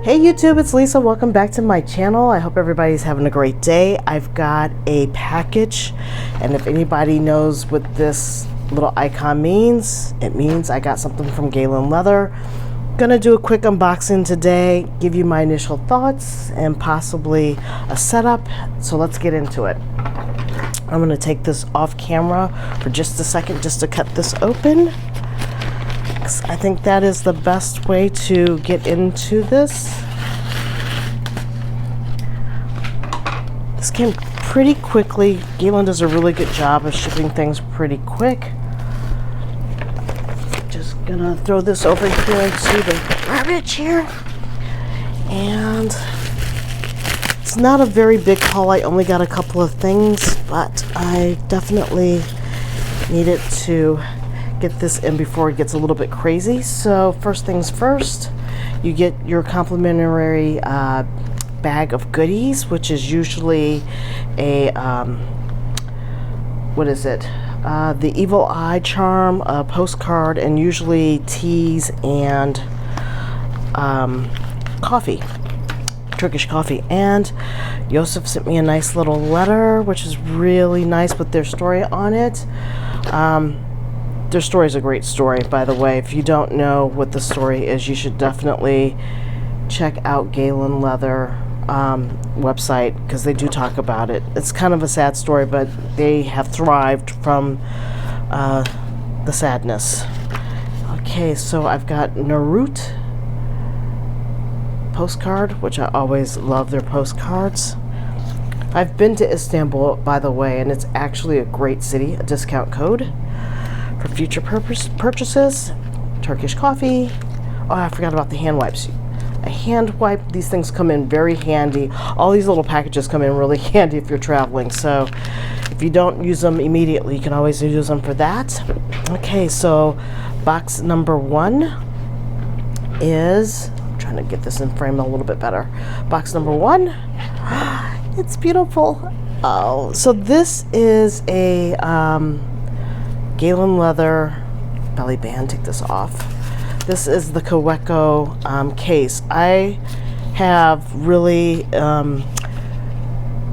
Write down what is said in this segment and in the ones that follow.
Hey YouTube, it's Lisa. Welcome back to my channel. I hope everybody's having a great day. I've got a package, and if anybody knows what this little icon means, it means I got something from Galen Leather. Gonna do a quick unboxing today, give you my initial thoughts and possibly a setup. So let's get into it. I'm gonna take this off camera for just a second just to cut this open. I think that is the best way to get into this. This came pretty quickly. Galen does a really good job of shipping things pretty quick. Just gonna throw this over here into the garbage here. And it's not a very big haul. I only got a couple of things, but I definitely needed to get this in before it gets a little bit crazy. So first things first, you get your complimentary bag of goodies, which is usually a what is it, the evil eye charm, a postcard, and usually teas and coffee, Turkish coffee. And Yosef sent me a nice little letter, which is really nice with their story on it. Their story is a great story, by the way. If you don't know what the story is, you should definitely check out Galen Leather website, because they do talk about it. It's kind of a sad story, but they have thrived from the sadness. Okay, so I've got Narut postcard, which I always love their postcards. I've been to Istanbul, by the way, and it's actually a great city. A discount code for future purchases. Turkish coffee. Oh, I forgot about the hand wipes. A hand wipe. These things come in very handy. All these little packages come in really handy if you're traveling. So if you don't use them immediately, you can always use them for that. Okay, so box number one is, I'm trying to get this in frame a little bit better. Box number one. It's beautiful. Oh, so this is a Galen Leather belly band. Take this off. This is the Kaweco case. I have really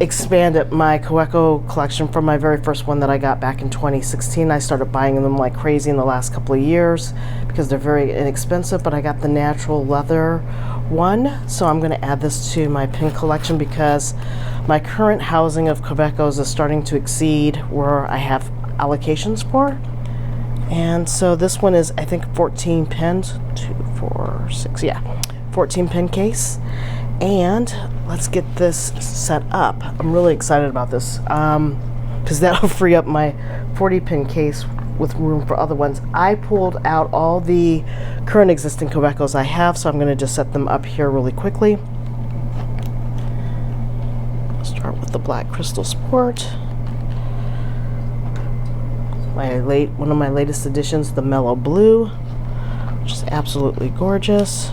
expanded my Kaweco collection from my very first one that I got back in 2016. I started buying them like crazy in the last couple of years because they're very inexpensive, but I got the natural leather one, so I'm going to add this to my pin collection because my current housing of Kawecos is starting to exceed where I have allocations for. And so this one is, I think, 14 pins. 2, 4, 6, yeah, 14 pin case. And let's get this set up. I'm really excited about this because that'll free up my 40 pin case with room for other ones. I pulled out all the current existing Kawecos I have, so I'm going to just set them up here really quickly. Start with the Black Crystal Sport. One of my latest additions, the Mellow Blue, which is absolutely gorgeous.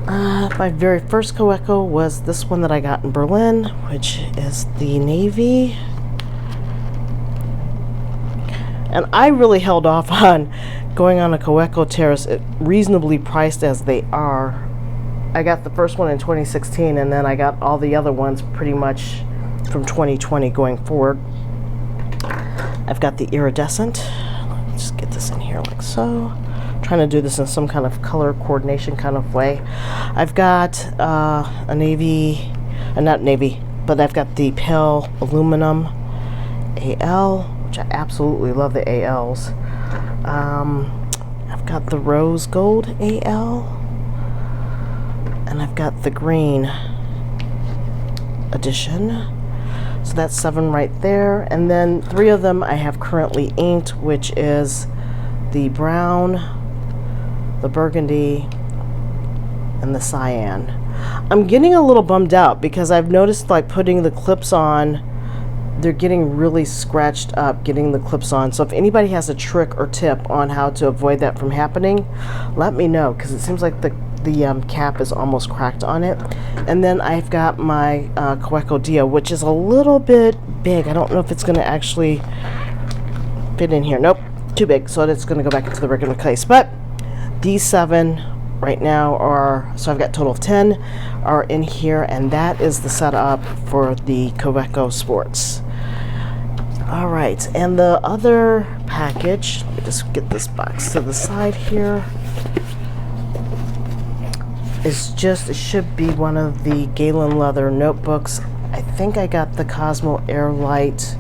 My very first Kaweco was this one that I got in Berlin, which is the navy. And I really held off on going on a Kaweco terrace, reasonably priced as they are. I got the first one in 2016, and then I got all the other ones pretty much from 2020 going forward. I've got the iridescent. Let's get this in here like so. I'm trying to do this in some kind of color coordination kind of way. I've got a navy, not navy, but I've got the pale aluminum AL, which I absolutely love the ALs. I've got the rose gold AL, and I've got the green edition. So that's 7 right there. And then 3 of them I have currently inked, which is the brown, the burgundy, and the cyan. I'm getting a little bummed out because I've noticed, like, putting the clips on, they're getting really scratched up getting the clips on. So if anybody has a trick or tip on how to avoid that from happening, let me know, because it seems like the cap is almost cracked on it. And then I've got my Kaweco Dia, which is a little bit big. I don't know if it's going to actually fit in here. Nope, too big, so it's going to go back into the regular case. But these 7 right now are, so I've got a total of 10 are in here, and that is the setup for the Kaweco Sports. All right, and the other package, let me just get this box to the side here, is just, it should be one of the Galen leather notebooks. I think I got the Cosmo Airlight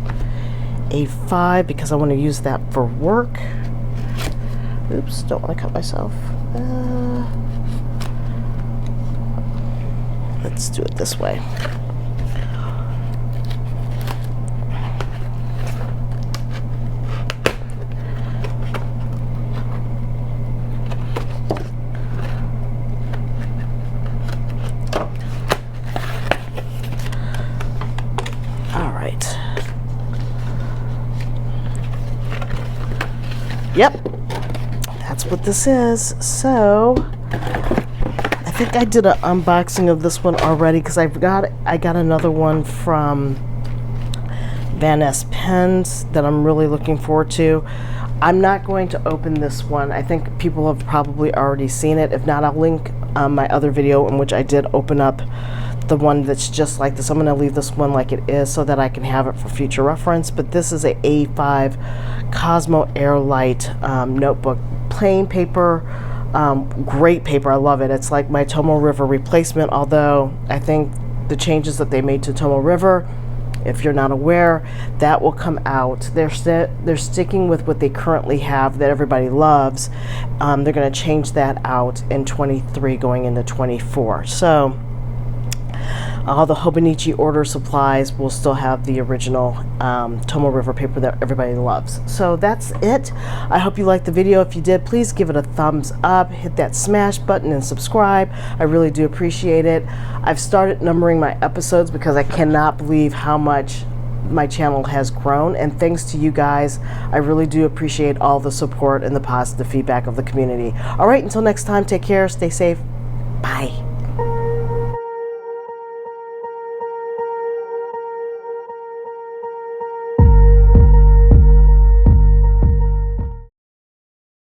A5 because I want to use that for work. Oops, don't want to cut myself. Let's do it this way. All right. Yep, that's what this is. So I think I did an unboxing of this one already because I got another one from Van Ness Pens that I'm really looking forward to. I'm not going to open this one. I think people have probably already seen it. If not, I'll link my other video in which I did open up the one that's just like this. I'm going to leave this one like it is so that I can have it for future reference. But this is a A5 Cosmo Airlight notebook. Plain paper, great paper. I love it. It's like my Tomo River replacement, although I think the changes that they made to Tomo River, if you're not aware, that will come out. They're sticking with what they currently have that everybody loves. They're going to change that out in 23 going into 24. So all the Hobonichi order supplies will still have the original Tomo River paper that everybody loves. So that's it. I hope you liked the video. If you did, please give it a thumbs up, hit that smash button, and subscribe. I really do appreciate it. I've started numbering my episodes because I cannot believe how much my channel has grown, and thanks to you guys, I really do appreciate all the support and the positive feedback of the community. All right, until next time, take care, stay safe, bye.